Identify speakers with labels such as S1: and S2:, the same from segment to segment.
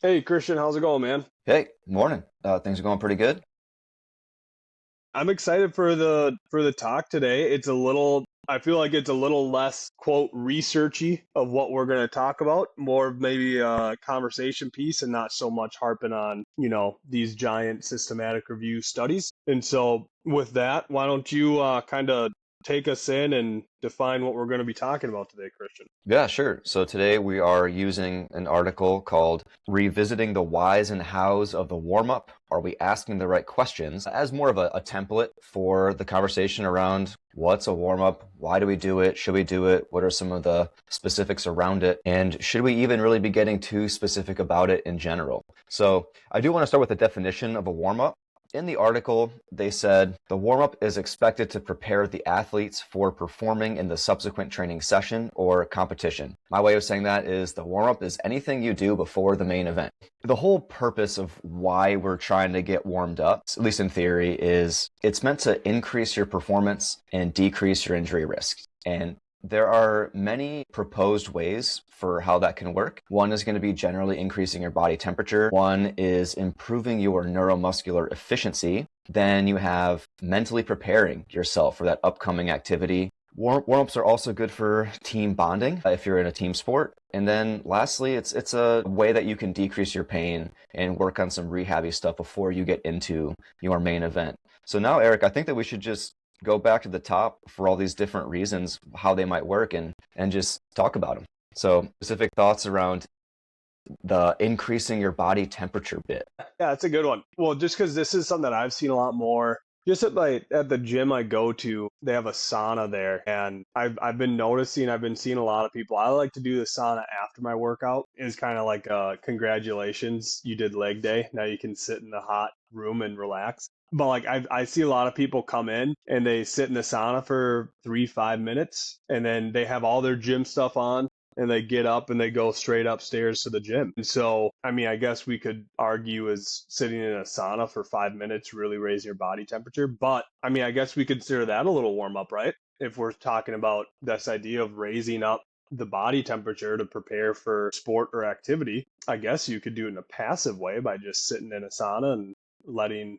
S1: Hey Christian, how's it going, man?
S2: Hey, morning. Things are going pretty good.
S1: I'm excited for the talk today. I feel like it's a little less quote researchy of what we're going to talk about, more of maybe a conversation piece and not so much harping on, these giant systematic review studies. And so with that, why don't you kind of take us in and define what we're going to be talking about today, Christian?
S2: Yeah, sure. So today we are using an article called Revisiting the Whys and Hows of the Warm-Up. Are we asking the right questions? As more of a template for the conversation around what's a warm-up, why do we do it, should we do it, what are some of the specifics around it, and should we even really be getting too specific about it in general? So I do want to start with the definition of a warm-up. In the article, they said the warm-up is expected to prepare the athletes for performing in the subsequent training session or competition. My way of saying that is the warm-up is anything you do before the main event. The whole purpose of why we're trying to get warmed up, at least in theory, is it's meant to increase your performance and decrease your injury risk. And there are many proposed ways for how that can work. One is going to be generally increasing your body temperature. One is improving your neuromuscular efficiency. Then you have mentally preparing yourself for that upcoming activity. Warm-ups are also good for team bonding if you're in a team sport. And then lastly, it's a way that you can decrease your pain and work on some rehabby stuff before you get into your main event. So now, Eric, I think that we should just go back to the top for all these different reasons, how they might work, and just talk about them. So specific thoughts around the increasing your body temperature bit.
S1: Yeah, that's a good one. Well, just because this is something that I've seen a lot more. Just at the gym I go to, they have a sauna there, and I've been noticing, I've been seeing a lot of people. I like to do the sauna after my workout. It's kind of like congratulations, you did leg day. Now you can sit in the hot room and relax. But like I see a lot of people come in and they sit in the sauna for 3, 5 minutes, and then they have all their gym stuff on, and they get up and they go straight upstairs to the gym. And so, I mean, I guess we could argue is sitting in a sauna for 5 minutes really raise your body temperature. But I mean, I guess we consider that a little warm up, right? If we're talking about this idea of raising up the body temperature to prepare for sport or activity, I guess you could do it in a passive way by just sitting in a sauna and letting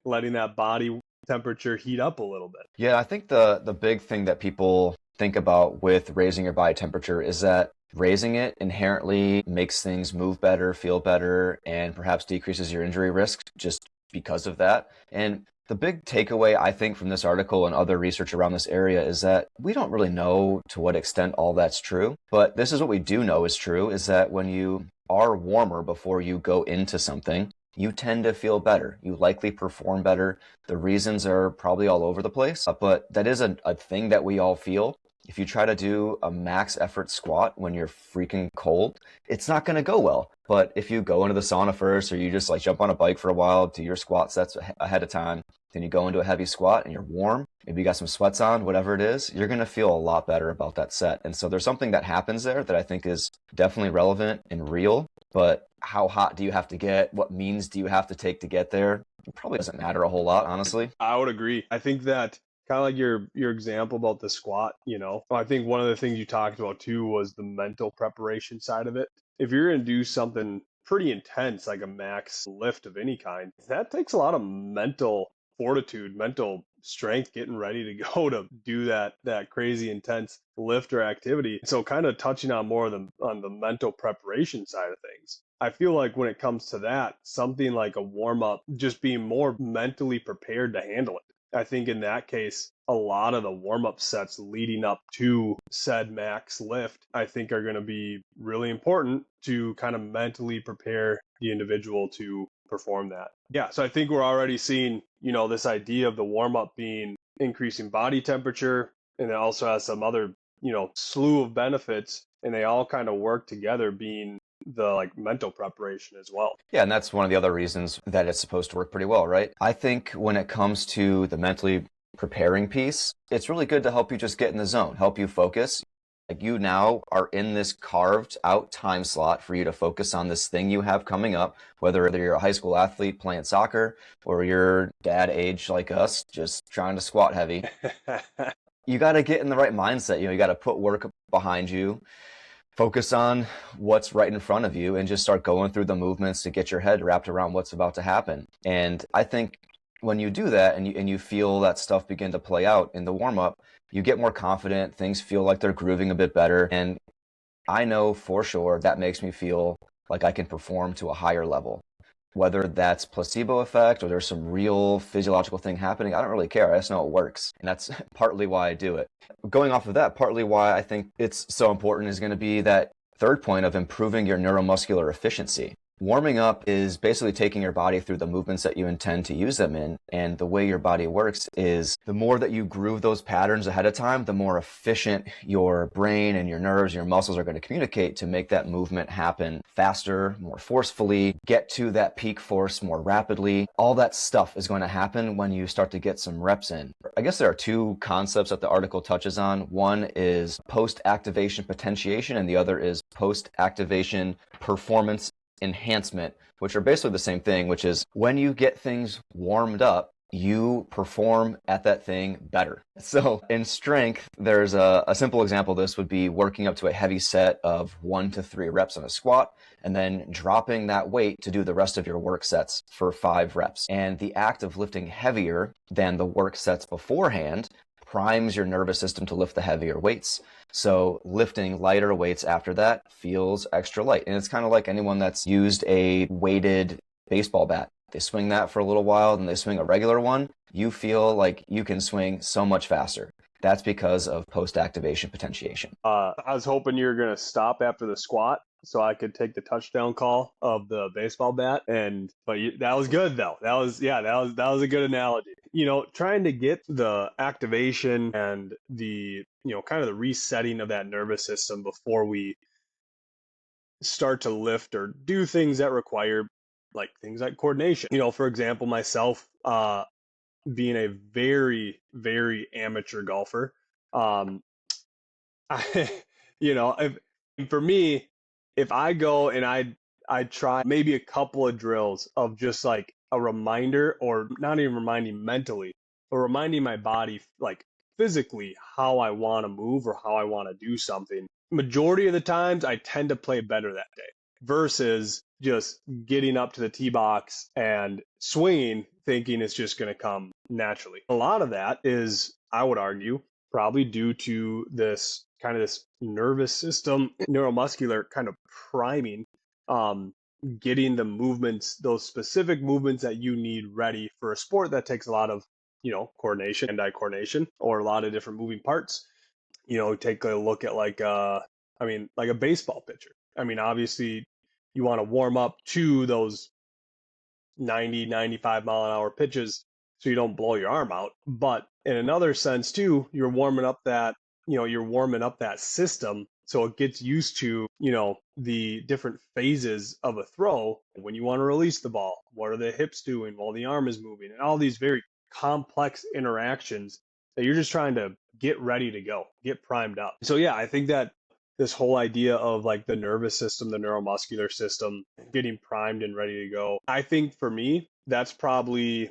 S1: letting that body temperature heat up a little bit.
S2: Yeah, I think the big thing that people think about with raising your body temperature is that raising it inherently makes things move better, feel better, and perhaps decreases your injury risk just because of that. And the big takeaway, I think, from this article and other research around this area is that we don't really know to what extent all that's true. But this is what we do know is true, is that when you are warmer before you go into something, you tend to feel better. You likely perform better. The reasons are probably all over the place, but that is a thing that we all feel. If you try to do a max effort squat when you're freaking cold, it's not going to go well. But if you go into the sauna first, or you just like jump on a bike for a while, do your squat sets ahead of time, then you go into a heavy squat and you're warm, maybe you got some sweats on, whatever it is, you're going to feel a lot better about that set. And so there's something that happens there that I think is definitely relevant and real. But how hot do you have to get? What means do you have to take to get there? It probably doesn't matter a whole lot, honestly.
S1: I would agree. I think that kind of like your example about the squat, I think one of the things you talked about too was the mental preparation side of it. If you're going to do something pretty intense, like a max lift of any kind, that takes a lot of mental fortitude, mental strength, getting ready to go to do that crazy intense lift or activity. So kind of touching on more of on the mental preparation side of things. I feel like when it comes to that, something like a warm up, just being more mentally prepared to handle it. I think in that case, a lot of the warm up sets leading up to said max lift, I think are going to be really important to kind of mentally prepare the individual to perform that. Yeah, so I think we're already seeing, this idea of the warm up being increasing body temperature, and it also has some other, slew of benefits, and they all kind of work together being the like mental preparation as well.
S2: Yeah, and that's one of the other reasons that it's supposed to work pretty well, right? I think when it comes to the mentally preparing piece, it's really good to help you just get in the zone, help you focus. Like you now are in this carved out time slot for you to focus on this thing you have coming up, whether you're a high school athlete playing soccer or you're dad age like us, just trying to squat heavy. You got to get in the right mindset. You got to put work behind you. focus on what's right in front of you and just start going through the movements to get your head wrapped around what's about to happen. And I think when you do that and you feel that stuff begin to play out in the warm-up, you get more confident, things feel like they're grooving a bit better. And I know for sure that makes me feel like I can perform to a higher level. Whether that's placebo effect or there's some real physiological thing happening, I don't really care. I just know it works. And that's partly why I do it. Going off of that, partly why I think it's so important is going to be that third point of improving your neuromuscular efficiency. Warming up is basically taking your body through the movements that you intend to use them in. And the way your body works is the more that you groove those patterns ahead of time, the more efficient your brain and your nerves, your muscles are going to communicate to make that movement happen faster, more forcefully, get to that peak force more rapidly. All that stuff is going to happen when you start to get some reps in. I guess there are two concepts that the article touches on. One is post-activation potentiation, and the other is post-activation performance enhancement, which are basically the same thing, which is when you get things warmed up, you perform at that thing better. So in strength, there's a simple example of this would be working up to a heavy set of 1 to 3 reps on a squat, and then dropping that weight to do the rest of your work sets for 5 reps. And the act of lifting heavier than the work sets beforehand primes your nervous system to lift the heavier weights. So lifting lighter weights after that feels extra light. And it's kind of like anyone that's used a weighted baseball bat. They swing that for a little while, then they swing a regular one. You feel like you can swing so much faster. That's because of post-activation potentiation.
S1: I was hoping you were going to stop after the squat so I could take the touchdown call of the baseball bat. That was good though. That was a good analogy. Trying to get the activation and the, kind of the resetting of that nervous system before we start to lift or do things that require things like coordination. For example, myself, being a very, very amateur golfer, I, for me, if I go and I try maybe a couple of drills of just like a reminder, or not even reminding mentally, but reminding my body physically how I want to move or how I want to do something. Majority of the times I tend to play better that day versus just getting up to the tee box and swinging thinking it's just going to come naturally. A lot of that is, I would argue, probably due to this nervous system, neuromuscular kind of priming, getting the movements, those specific movements that you need ready for a sport that takes a lot of, coordination, hand-eye coordination, or a lot of different moving parts. Take a look at like a baseball pitcher. Obviously you want to warm up to those 90, 95 mile an hour pitches so you don't blow your arm out. But in another sense too, you're warming up that system so it gets used to, the different phases of a throw. When you want to release the ball, what are the hips doing while the arm is moving, and all these very complex interactions that you're just trying to get ready to go, get primed up. So yeah, I think that this whole idea of like the nervous system, the neuromuscular system, getting primed and ready to go, I think for me, that's probably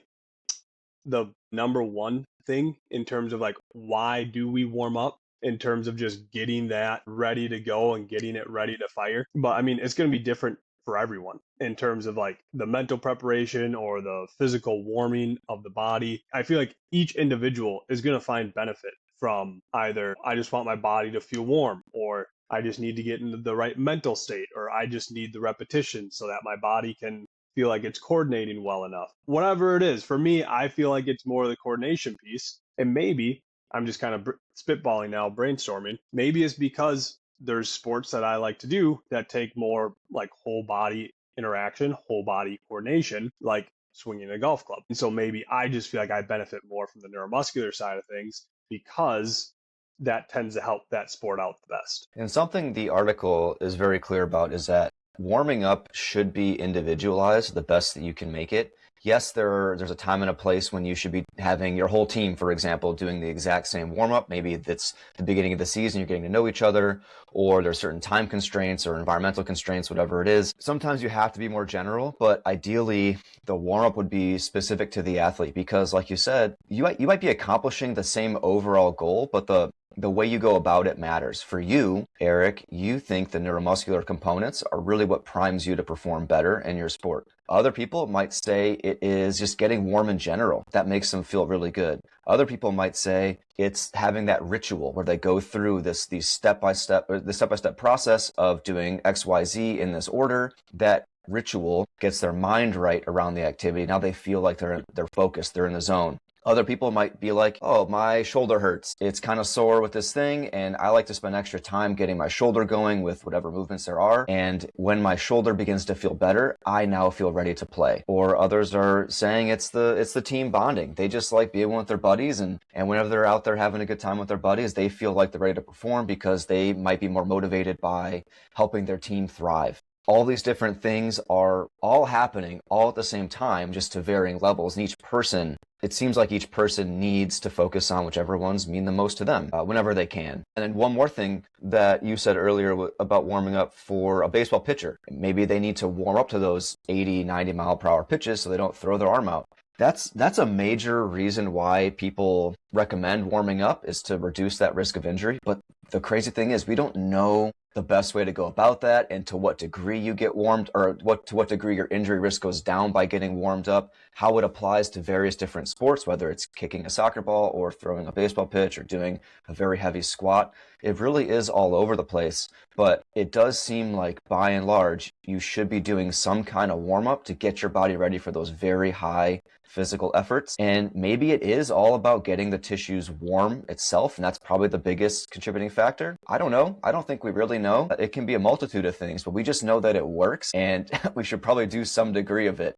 S1: the number one thing in terms of like, why do we warm up? In terms of just getting that ready to go and getting it ready to fire. But it's going to be different for everyone in terms of like the mental preparation or the physical warming of the body. I feel like each individual is going to find benefit from either I just want my body to feel warm, or I just need to get into the right mental state, or I just need the repetition so that my body can feel like it's coordinating well enough. Whatever it is, for me, I feel like it's more the coordination piece. And maybe I'm just kind of spitballing now, brainstorming. Maybe it's because there's sports that I like to do that take more like whole body interaction, whole body coordination, like swinging a golf club. And so maybe I just feel like I benefit more from the neuromuscular side of things because that tends to help that sport out the best.
S2: And something the article is very clear about is that warming up should be individualized the best that you can make it. Yes, there's a time and a place when you should be having your whole team, for example, doing the exact same warm-up. Maybe that's the beginning of the season, you're getting to know each other, or there's certain time constraints or environmental constraints, whatever it is. Sometimes you have to be more general, but ideally the warm-up would be specific to the athlete because, like you said, you might be accomplishing the same overall goal, but the the way you go about it matters. For you, Eric, you think the neuromuscular components are really what primes you to perform better in your sport. Other people might say it is just getting warm in general. That makes them feel really good. Other people might say it's having that ritual where they go through this step-by-step process of doing XYZ in this order. That ritual gets their mind right around the activity. Now they feel like they're focused, they're in the zone. Other people might be like, oh, my shoulder hurts. It's kind of sore with this thing, and I like to spend extra time getting my shoulder going with whatever movements there are. And when my shoulder begins to feel better, I now feel ready to play. Or others are saying it's the team bonding. They just like being with their buddies, and whenever they're out there having a good time with their buddies, they feel like they're ready to perform because they might be more motivated by helping their team thrive. All these different things are all happening all at the same time, just to varying levels. And it seems like each person needs to focus on whichever ones mean the most to them whenever they can. And then one more thing that you said earlier about warming up for a baseball pitcher. Maybe they need to warm up to those 80, 90 mile per hour pitches so they don't throw their arm out. That's a major reason why people recommend warming up, is to reduce that risk of injury. But the crazy thing is we don't know the best way to go about that, and to what degree you get warmed, or to what degree your injury risk goes down by getting warmed up, how it applies to various different sports, whether it's kicking a soccer ball or throwing a baseball pitch or doing a very heavy squat. It really is all over the place, but it does seem like by and large, you should be doing some kind of warm up to get your body ready for those very high physical efforts. And maybe it is all about getting the tissues warm itself, and that's probably the biggest contributing factor. I don't know. I don't think we really know. It can be a multitude of things, but we just know that it works, and we should probably do some degree of it.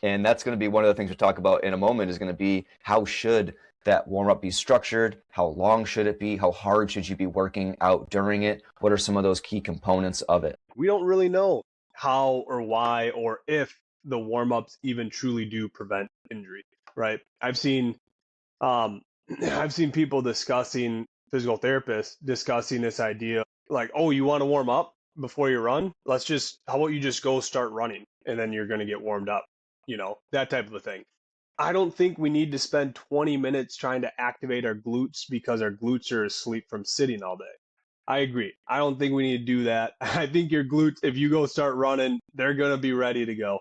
S2: And that's going to be one of the things we talk about in a moment, is going to be how should that warm-up be structured? How long should it be? How hard should you be working out during it? What are some of those key components of it?
S1: We don't really know how or why or if the warm-ups even truly do prevent injury, right? I've seen people discussing, physical therapists discussing this idea, like, oh, you want to warm up before you run? How about you just go start running and then you're going to get warmed up, that type of a thing. I don't think we need to spend 20 minutes trying to activate our glutes because our glutes are asleep from sitting all day. I agree. I don't think we need to do that. I think your glutes, if you go start running, they're going to be ready to go.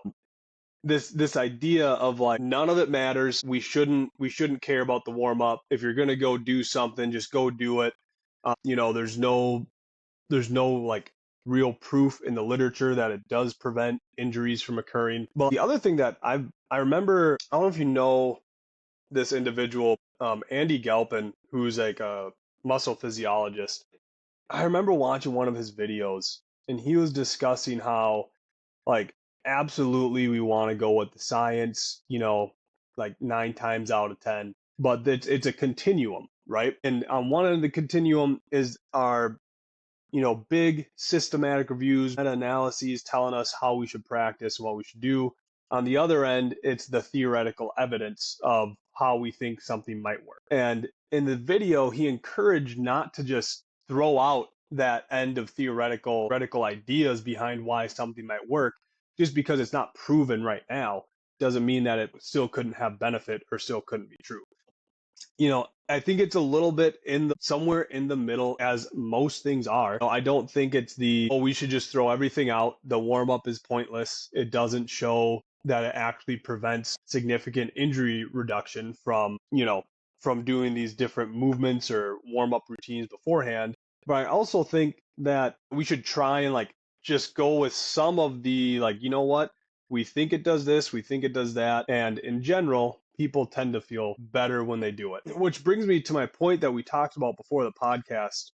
S1: This idea of like none of it matters. We shouldn't care about the warm up. If you're gonna go do something, just go do it. There's no like real proof in the literature that it does prevent injuries from occurring. But the other thing that I remember, I don't know if you know this individual, Andy Galpin, who's like a muscle physiologist. I remember watching one of his videos, and he was discussing how, like, absolutely we want to go with the science, like 9 times out of 10, but it's a continuum, right? And on one end of the continuum is our, big systematic reviews, meta-analyses telling us how we should practice and what we should do. On the other end, it's the theoretical evidence of how we think something might work. And in the video, he encouraged not to just throw out that end of theoretical ideas behind why something might work. Just because it's not proven right now doesn't mean that it still couldn't have benefit or still couldn't be true. I think it's a little bit somewhere in the middle, as most things are. I don't think it's we should just throw everything out. The warm up is pointless. It doesn't show that it actually prevents significant injury reduction from doing these different movements or warm up routines beforehand. But I also think that we should try and like just go with some of the, like, we think it does this, we think it does that. And in general, people tend to feel better when they do it. Which brings me to my point that we talked about before the podcast,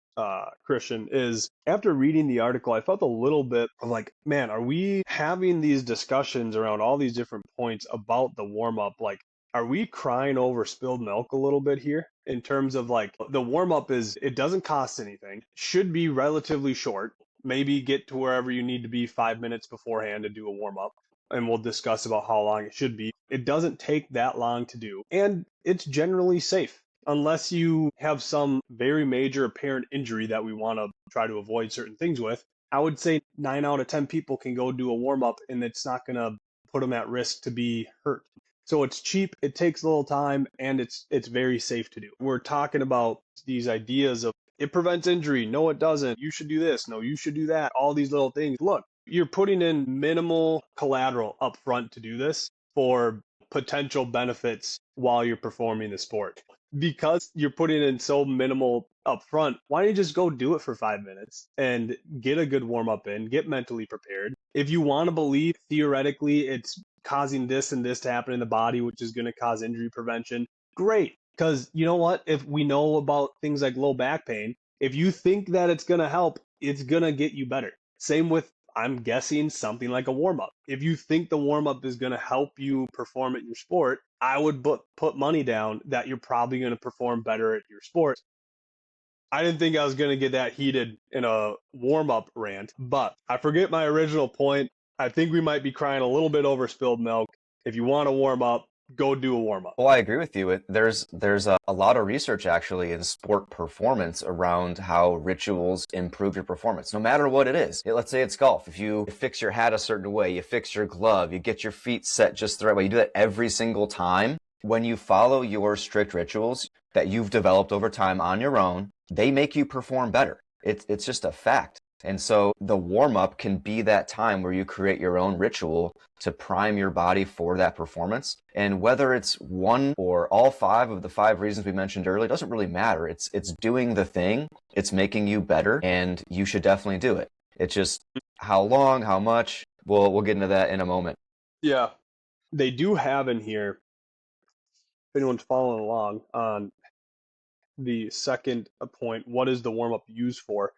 S1: Christian, is after reading the article, I felt a little bit of like, man, are we having these discussions around all these different points about the warm up? Like, are we crying over spilled milk a little bit here in terms of like the warm up it doesn't cost anything, should be relatively short. Maybe get to wherever you need to be 5 minutes beforehand to do a warm up. And we'll discuss about how long it should be. It doesn't take that long to do. And it's generally safe unless you have some very major apparent injury that we want to try to avoid certain things with. I would say 9 out of 10 people can go do a warm up and it's not going to put them at risk to be hurt. So it's cheap, it takes a little time, and it's very safe to do. We're talking about these ideas of it prevents injury. No, it doesn't. You should do this. No, you should do that. All these little things. Look, you're putting in minimal collateral up front to do this for potential benefits while you're performing the sport. Because you're putting in so minimal up front, why don't you just go do it for 5 minutes and get a good warm up in, get mentally prepared? If you want to believe theoretically it's causing this and this to happen in the body, which is going to cause injury prevention, great. Because you know what? If we know about things like low back pain, if you think that it's going to help, it's going to get you better. Same with, I'm guessing, something like a warm up. If you think the warm up is going to help you perform at your sport, I would put money down that you're probably going to perform better at your sport. I didn't think I was going to get that heated in a warm up rant, but I forget my original point. I think we might be crying a little bit over spilled milk. If you want to warm up, go do a warm up.
S2: Well, I agree with you. There's a lot of research actually in sport performance around how rituals improve your performance, no matter what it is. Let's say it's golf. If you fix your hat a certain way, you fix your glove, you get your feet set just the right way, you do that every single time. When you follow your strict rituals that you've developed over time on your own, they make you perform better. It's just a fact. And so the warm-up can be that time where you create your own ritual to prime your body for that performance. And whether it's one or all five of the 5 reasons we mentioned earlier, it doesn't really matter. It's doing the thing, it's making you better, and you should definitely do it. It's just how long, how much, we'll get into that in a moment.
S1: Yeah. They do have in here, if anyone's following along on the second point, what is the warm-up used for?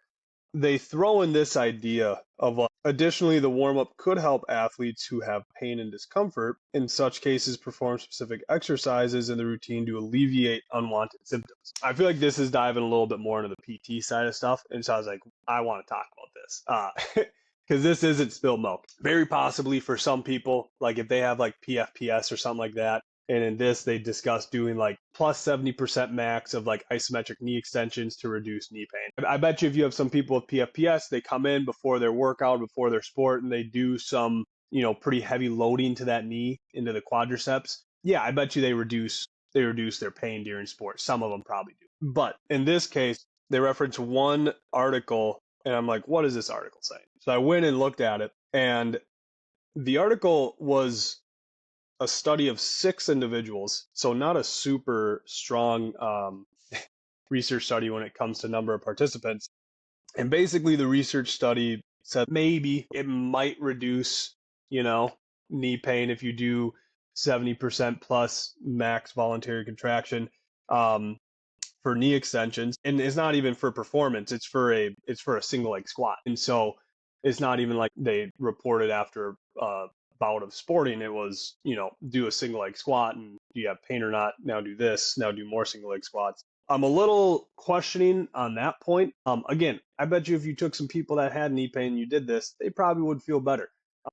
S1: They throw in this idea of additionally, the warm-up could help athletes who have pain and discomfort. In such cases, perform specific exercises in the routine to alleviate unwanted symptoms. I feel like this is diving a little bit more into the PT side of stuff. And so I was like, I want to talk about this. Because this isn't spilled milk. Very possibly for some people, like if they have like PFPS or something like that, and in this, they discuss doing like plus 70% max of like isometric knee extensions to reduce knee pain. I bet you if you have some people with PFPS, they come in before their workout, before their sport, and they do some, pretty heavy loading to that knee into the quadriceps. Yeah, I bet you they reduce their pain during sport. Some of them probably do. But in this case, they reference one article, and I'm like, what is this article saying? So I went and looked at it, and the article was a study of 6 individuals, so not a super strong research study when it comes to number of participants. And basically the research study said maybe it might reduce, knee pain if you do 70% plus max voluntary contraction for knee extensions. And it's not even for performance, it's for a single leg squat. And so it's not even like they reported after bout of sporting. It was, do a single leg squat, and do you have pain or not? Now do this, now do more single leg squats. I'm a little questioning on that point. Again, I bet you if you took some people that had knee pain and you did this, they probably would feel better.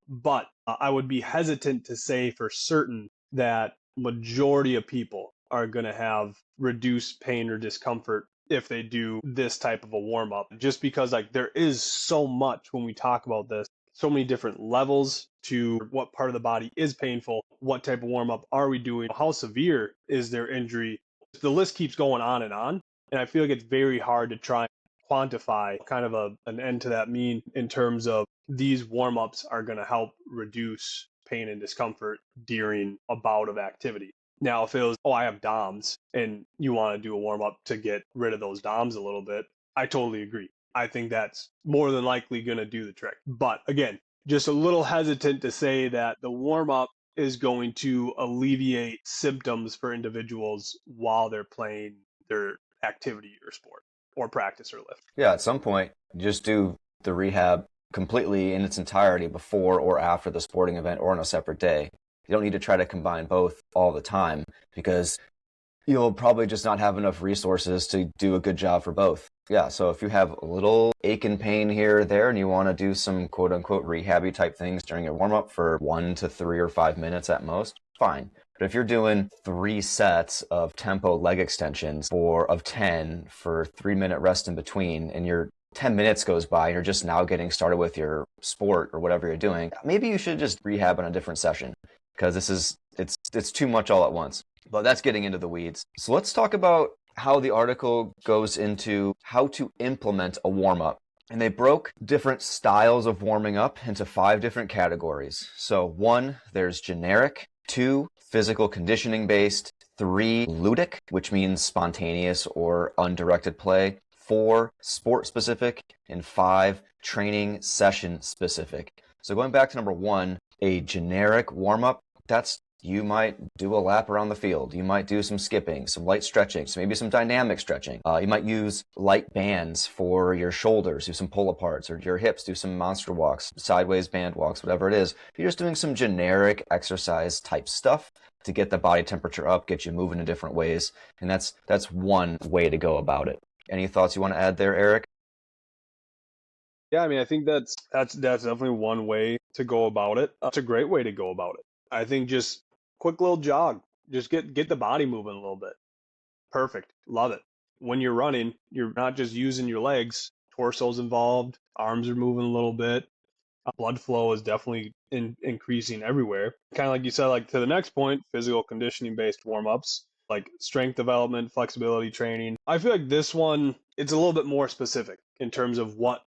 S1: But I would be hesitant to say for certain that majority of people are going to have reduced pain or discomfort if they do this type of a warm up, just because like there is so much when we talk about this, so many different levels to what part of the body is painful, what type of warm up are we doing, how severe is their injury. The list keeps going on, and I feel like it's very hard to try and quantify kind of an end to that mean in terms of these warm ups are going to help reduce pain and discomfort during a bout of activity. Now, if it was, I have DOMs, and you want to do a warm up to get rid of those DOMs a little bit, I totally agree. I think that's more than likely going to do the trick. But again, just a little hesitant to say that the warm up is going to alleviate symptoms for individuals while they're playing their activity or sport or practice or lift.
S2: Yeah, at some point, just do the rehab completely in its entirety before or after the sporting event or on a separate day. You don't need to try to combine both all the time, because you'll probably just not have enough resources to do a good job for both. Yeah, so if you have a little ache and pain here or there and you want to do some quote unquote rehabby type things during a warm up for 1 to 3 or 5 minutes at most, fine. But if you're doing 3 sets of tempo leg extensions of 10 for 3-minute rest in between, and your 10 minutes goes by and you're just now getting started with your sport or whatever you're doing, maybe you should just rehab in a different session, because this is It's too much all at once. But that's getting into the weeds. So let's talk about how the article goes into how to implement a warm-up. And they broke different styles of warming up into 5 different categories. So 1, there's generic. 2, physical conditioning based. 3, ludic, which means spontaneous or undirected play. 4, sport specific. And 5, training session specific. So going back to number 1, a generic warm-up, that's you might do a lap around the field. You might do some skipping, some light stretching, so maybe some dynamic stretching. You might use light bands for your shoulders, do some pull-aparts, or your hips, do some monster walks, sideways band walks, whatever it is. You're just doing some generic exercise type stuff to get the body temperature up, get you moving in different ways. And that's one way to go about it. Any thoughts you want to add there, Eric?
S1: Yeah, I mean, I think that's definitely one way to go about it. It's a great way to go about it. I think just quick little jog, just get the body moving a little bit. Perfect. Love it. When you're running, you're not just using your legs, torso's involved, arms are moving a little bit. Blood flow is definitely increasing everywhere. Kind of like you said, like to the next point, physical conditioning based warm-ups, like strength development, flexibility training. I feel like this one, it's a little bit more specific in terms of what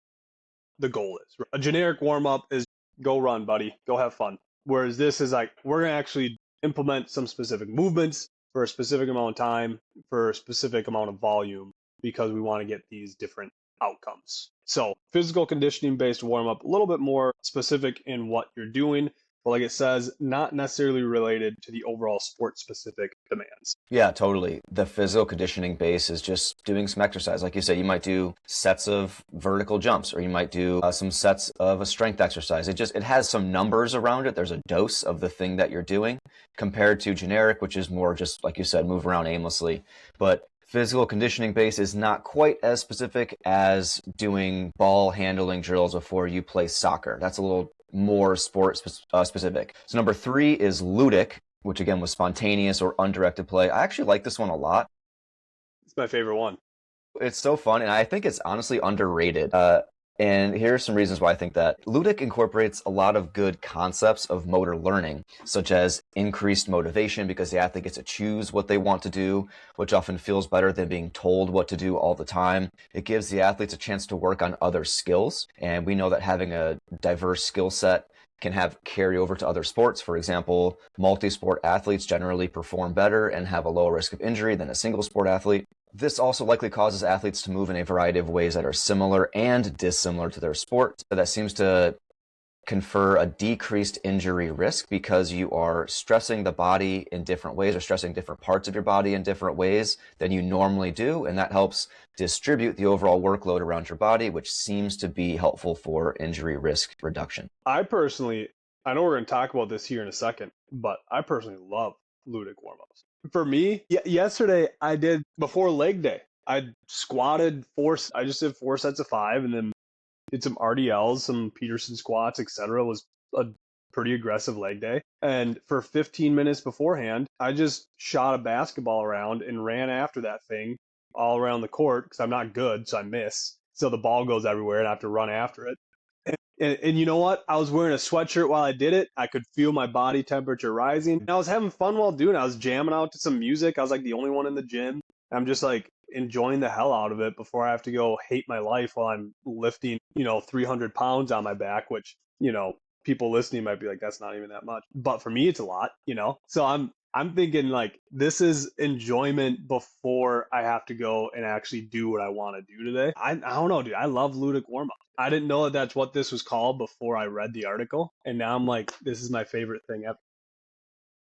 S1: the goal is. A generic warm-up is go run, buddy, go have fun. Whereas this is like, we're going to actually implement some specific movements for a specific amount of time, for a specific amount of volume, because we want to get these different outcomes. So physical conditioning based warm up, a little bit more specific in what you're doing, but like it says, not necessarily related to the overall sport specific demands.
S2: Yeah, totally. The physical conditioning base is just doing some exercise. Like you said, you might do sets of vertical jumps, or you might do some sets of a strength exercise. It has some numbers around it. There's a dose of the thing that you're doing compared to generic, which is more just, like you said, move around aimlessly. But physical conditioning base is not quite as specific as doing ball handling drills before you play soccer. That's a little more sport specific. So number 3 is ludic, which again was spontaneous or undirected play. I actually like this one a lot.
S1: It's my favorite one.
S2: It's so fun, and I think it's honestly underrated. And here are some reasons why I think that. Ludic incorporates a lot of good concepts of motor learning, such as increased motivation because the athlete gets to choose what they want to do, which often feels better than being told what to do all the time. It gives the athletes a chance to work on other skills, and we know that having a diverse skill set can have carryover to other sports. For example, multi-sport athletes generally perform better and have a lower risk of injury than a single sport athlete. This also likely causes athletes to move in a variety of ways that are similar and dissimilar to their sport. So that seems to confer a decreased injury risk because you are stressing the body in different ways or stressing different parts of your body in different ways than you normally do. And that helps distribute the overall workload around your body, which seems to be helpful for injury risk reduction.
S1: I know we're going to talk about this here in a second, but I personally love ludic warm-ups. For me, yesterday I did, before leg day, I squatted I just did 4 sets of 5 and then did some RDLs, some Peterson squats, etc. It was a pretty aggressive leg day. And for 15 minutes beforehand, I just shot a basketball around and ran after that thing all around the court because I'm not good, so I miss. So the ball goes everywhere and I have to run after it. And you know what? I was wearing a sweatshirt while I did it. I could feel my body temperature rising. And I was having fun while doing it. I was jamming out to some music. I was like the only one in the gym. I'm just like enjoying the hell out of it before I have to go hate my life while I'm lifting, 300 pounds on my back, which, people listening might be like, that's not even that much. But for me, it's a lot, So I'm thinking like this is enjoyment before I have to go and actually do what I want to do today. I don't know, dude. I love ludic warm-up. I didn't know that that's what this was called before I read the article. And now I'm like, this is my favorite thing ever.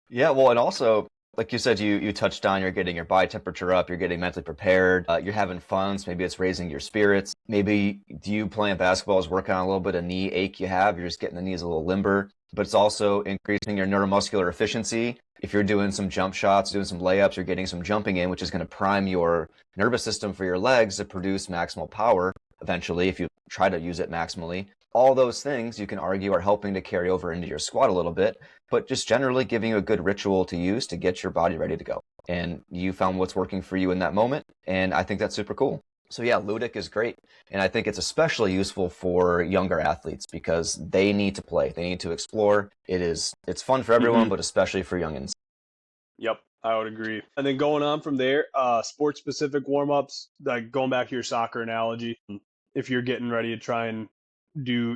S2: Yeah, well, and also, like you said, you touched on, you're getting your body temperature up, you're getting mentally prepared, you're having fun, so maybe it's raising your spirits. Maybe you playing basketball is working on a little bit of knee ache you have, you're just getting the knees a little limber, but it's also increasing your neuromuscular efficiency. If you're doing some jump shots, doing some layups, you're getting some jumping in, which is going to prime your nervous system for your legs to produce maximal power eventually if you try to use it maximally. All those things you can argue are helping to carry over into your squat a little bit, but just generally giving you a good ritual to use to get your body ready to go. And you found what's working for you in that moment, and I think that's super cool. So yeah, ludic is great. And I think it's especially useful for younger athletes because they need to play. They need to explore. It's fun for everyone, but especially for youngins.
S1: Yep, I would agree. And then going on from there, sports specific warm ups, like going back to your soccer analogy, if you're getting ready to try and do,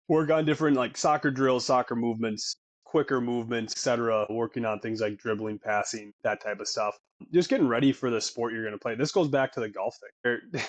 S1: work on different like soccer drills, soccer movements, quicker movements, etc., working on things like dribbling, passing, that type of stuff. Just getting ready for the sport you're going to play. This goes back to the golf thing.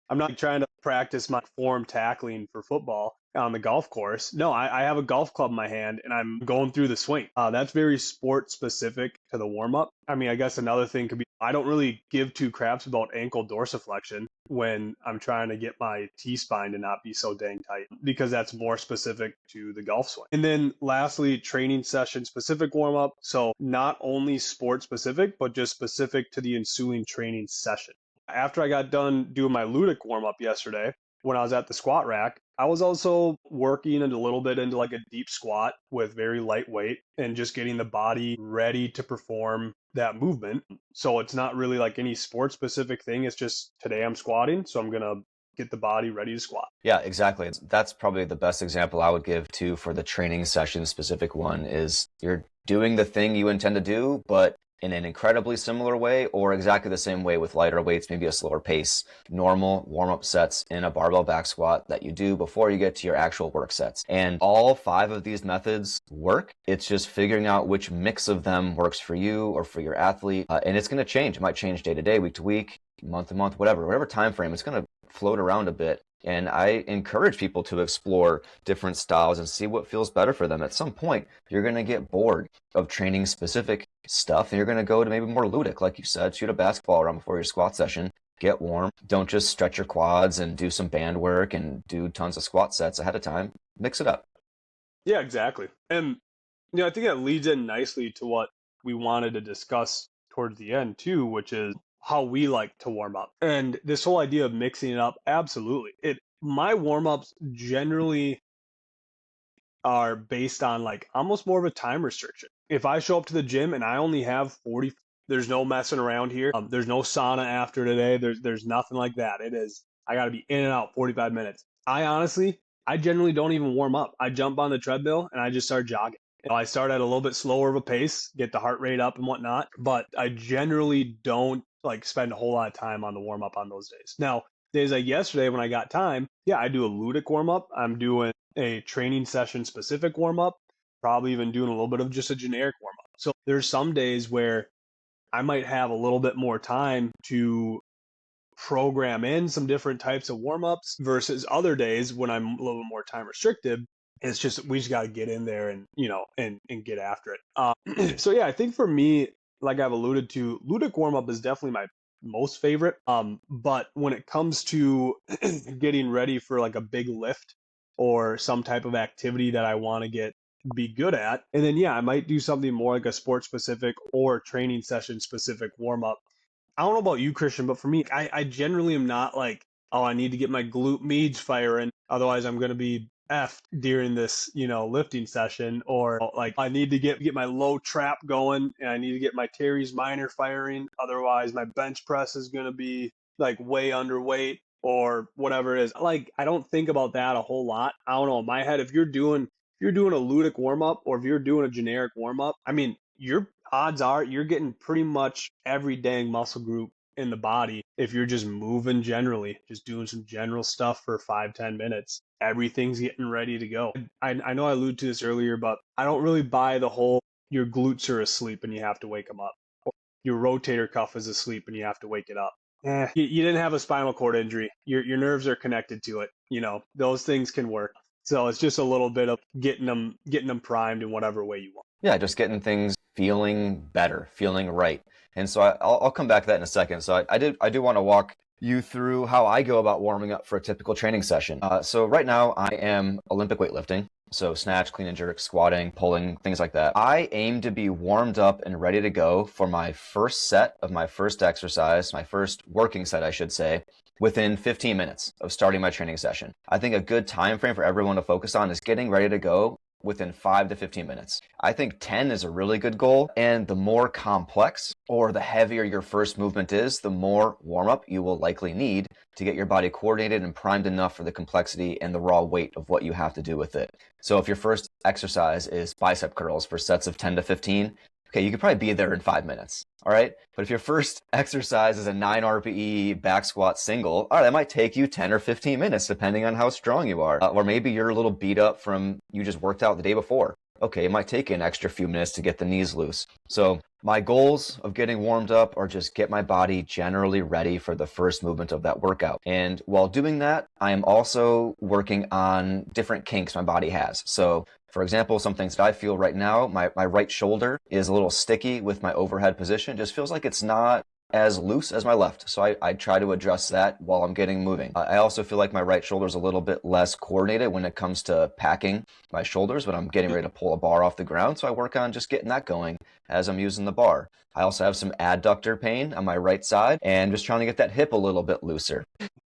S1: I'm not trying to practice my form tackling for football on the golf course. No, I have a golf club in my hand and I'm going through the swing. That's very sport specific to the warm up. I mean, I guess another thing could be I don't really give two craps about ankle dorsiflexion when I'm trying to get my T-spine to not be so dang tight because that's more specific to the golf swing. And then lastly, training session specific warm up. So not only sport specific, but just specific to the ensuing training session. After I got done doing my ludic warm up yesterday, when I was at the squat rack, I was also working a little bit into like a deep squat with very light weight and just getting the body ready to perform that movement. So it's not really like any sport specific thing. It's just today I'm squatting, so I'm going to get the body ready to squat.
S2: Yeah, exactly. That's probably the best example I would give too for the training session specific one is you're doing the thing you intend to do, but in an incredibly similar way or exactly the same way with lighter weights, maybe a slower pace, normal warm-up sets in a barbell back squat that you do before you get to your actual work sets. And all 5 of these methods work. It's just figuring out which mix of them works for you or for your athlete. And it's going to change. It might change day to day, week to week, month to month, whatever time frame. It's going to float around a bit. And I encourage people to explore different styles and see what feels better for them. At some point, you're going to get bored of training specific stuff and you're going to go to maybe more ludic, like you said, shoot a basketball around before your squat session, get warm. Don't just stretch your quads and do some band work and do tons of squat sets ahead of time. Mix it up.
S1: Yeah, exactly. And I think that leads in nicely to what we wanted to discuss towards the end too, which is how we like to warm up. And this whole idea of mixing it up, absolutely. My warm-ups generally are based on like almost more of a time restriction. If I show up to the gym and I only have 40, there's no messing around here. There's no sauna after today. There's nothing like that. I got to be in and out 45 minutes. I generally don't even warm up. I jump on the treadmill and I just start jogging. I start at a little bit slower of a pace, get the heart rate up and whatnot, but I generally don't like spend a whole lot of time on the warm up on those days. Now, days like yesterday when I got time, yeah, I do a ludic warm up. I'm doing a training session specific warm up, probably even doing a little bit of just a generic warm up. So there's some days where I might have a little bit more time to program in some different types of warm ups versus other days when I'm a little bit more time restricted. It's just we just got to get in there and and get after it. So yeah, I think for me, like I've alluded to, ludic warm up is definitely my most favorite. But when it comes to getting ready for like a big lift or some type of activity that I want to be good at, and then yeah, I might do something more like a sport specific or training session specific warm up. I don't know about you, Christian, but for me, I generally am not like, oh, I need to get my glute meds firing, otherwise I'm going to be effed during this, lifting session, or like I need to get my low trap going and I need to get my Terry's minor firing, otherwise my bench press is going to be like way underweight or whatever it is. Like I don't think about that a whole lot. I don't know, in my head, if you're doing a ludic warm up or if you're doing a generic warm up, I mean, your odds are you're getting pretty much every dang muscle group in the body. If you're just moving generally, just doing some general stuff for 5-10 minutes, everything's getting ready to go. I know I alluded to this earlier, but I don't really buy the whole your glutes are asleep and you have to wake them up, or your rotator cuff is asleep and you have to wake it up. You didn't have a spinal cord injury. Your nerves are connected to it. Those things can work. So it's just a little bit of getting them primed in whatever way you want.
S2: Yeah, just getting things feeling better, feeling right. And so I'll come back to that in a second. So I do want to walk you through how I go about warming up for a typical training session. So right now I am Olympic weightlifting. So snatch, clean and jerk, squatting, pulling, things like that. I aim to be warmed up and ready to go for my first set of my first exercise, my first working set, I should say, within 15 minutes of starting my training session. I think a good time frame for everyone to focus on is getting ready to go within 5 to 15 minutes. I think 10 is a really good goal, and the more complex or the heavier your first movement is, the more warm-up you will likely need to get your body coordinated and primed enough for the complexity and the raw weight of what you have to do with it. So if your first exercise is bicep curls for sets of 10 to 15, okay, you could probably be there in 5 minutes, all right? But if your first exercise is a 9 RPE back squat single, all right, that might take you 10 or 15 minutes, depending on how strong you are. Or maybe you're a little beat up from you just worked out the day before. Okay, it might take you an extra few minutes to get the knees loose. So my goals of getting warmed up are just get my body generally ready for the first movement of that workout. And while doing that, I am also working on different kinks my body has. So for example, some things that I feel right now, my right shoulder is a little sticky with my overhead position. It just feels like it's not as loose as my left. So I try to adjust that while I'm getting moving. I also feel like my right shoulder is a little bit less coordinated when it comes to packing my shoulders when I'm getting ready to pull a bar off the ground. So I work on just getting that going as I'm using the bar. I also have some adductor pain on my right side and just trying to get that hip a little bit looser.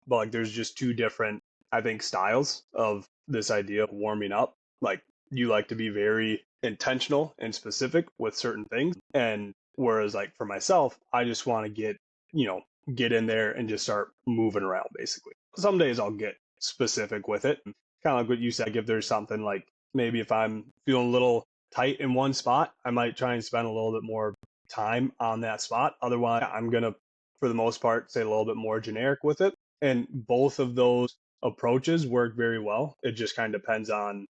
S1: But like there's just two different, I think, styles of this idea of warming up. Like you like to be very intentional and specific with certain things. And whereas like for myself, I just want to get in there and just start moving around basically. Some days I'll get specific with it. Kind of like what you said, like if there's something like maybe if I'm feeling a little tight in one spot, I might try and spend a little bit more time on that spot. Otherwise, I'm going to, for the most part, stay a little bit more generic with it. And both of those approaches work very well. It just kind of depends on,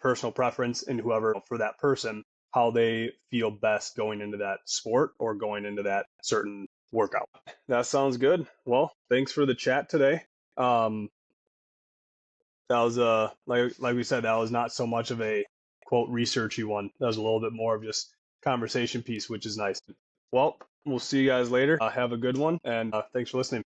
S1: personal preference and whoever for that person, how they feel best going into that sport or going into that certain workout. That sounds good. Well, thanks for the chat today. That was like we said, that was not so much of a quote researchy one. That was a little bit more of just conversation piece, which is nice. Well, we'll see you guys later. Have a good one, and thanks for listening.